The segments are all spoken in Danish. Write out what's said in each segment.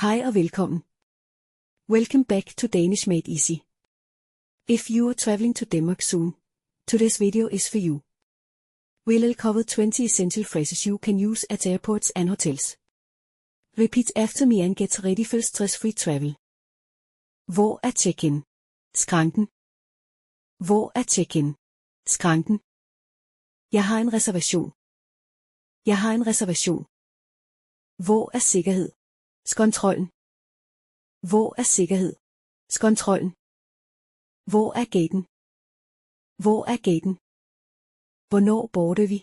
Hej og velkommen. Welcome back to Danish Made Easy. If you are traveling to Denmark soon, today's video is for you. We'll cover 20 essential phrases you can use at airports and hotels. Repeat after me and get ready for stress-free travel. Hvor er check-in? Skranken. Hvor er check-in? Skranken. Jeg har en reservation. Jeg har en reservation. Hvor er sikkerhed? Kontrollen. Hvor er sikkerhed? Kontrollen. Hvor er gaten? Hvor er gaten? Hvornår boarder vi?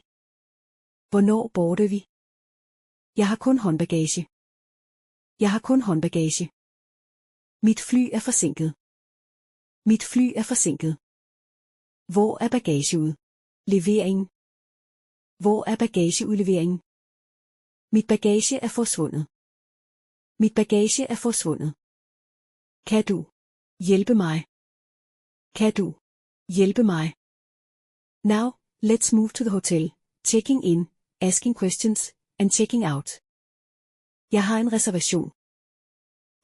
Hvornår boarder vi? Jeg har kun håndbagage. Jeg har kun håndbagage. Mit fly er forsinket. Mit fly er forsinket. Hvor er bagageudleveringen? Hvor er bagageudleveringen? Mit bagage er forsvundet. Mit bagage er forsvundet. Kan du hjælpe mig? Kan du hjælpe mig? Now, let's move to the hotel, checking in, asking questions, and checking out. Jeg har en reservation.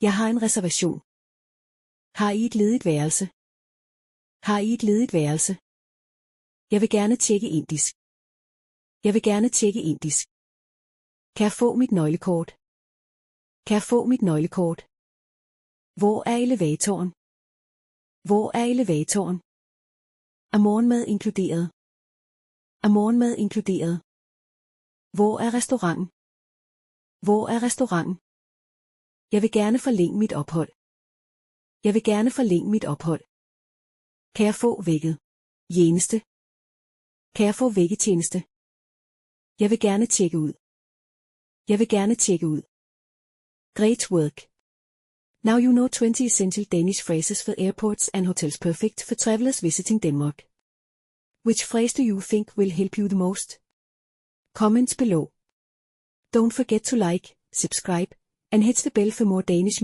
Jeg har en reservation. Har I et ledigt værelse? Har I et ledigt værelse? Jeg vil gerne tjekke indisk. Jeg vil gerne tjekke indisk. Kan jeg få mit nøglekort? Kan jeg få mit nøglekort? Hvor er elevatoren? Hvor er elevatoren? Er morgenmad inkluderet? Er morgenmad inkluderet? Hvor er restauranten? Hvor er restauranten? Jeg vil gerne forlænge mit ophold. Jeg vil gerne forlænge mit ophold. Kan jeg få vægget tjeneste? Kan jeg få væggetjeneste? Jeg vil gerne tjekke ud. Jeg vil gerne tjekke ud. Great work. Now you know 20 essential Danish phrases for airports and hotels perfect for travelers visiting Denmark. Which phrase do you think will help you the most? Comments below. Don't forget to like, subscribe, and hit the bell for more Danish